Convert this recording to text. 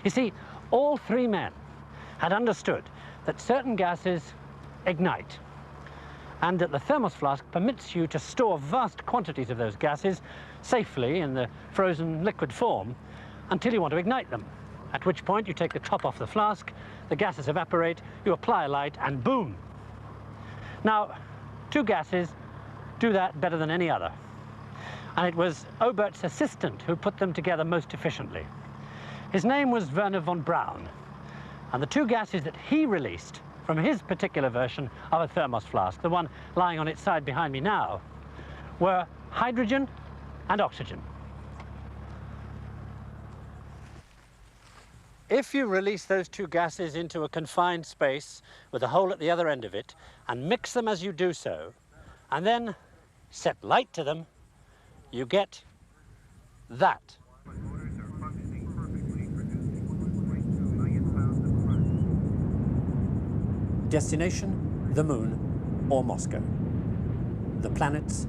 You see, all three men had understood that certain gases ignite, and that the thermos flask permits you to store vast quantities of those gases safely in the frozen liquid form until you want to ignite them, at which point you take the top off the flask, the gases evaporate, you apply a light, and boom. Now, two gases do that better than any other, and it was Obert's assistant who put them together most efficiently. His name was Werner von Braun, and the two gases that he released from his particular version of a thermos flask, the one lying on its side behind me now, were hydrogen and oxygen. If you release those two gases into a confined space with a hole at the other end of it and mix them as you do so, and then set light to them, you get that. Destination, the moon or Moscow. The planets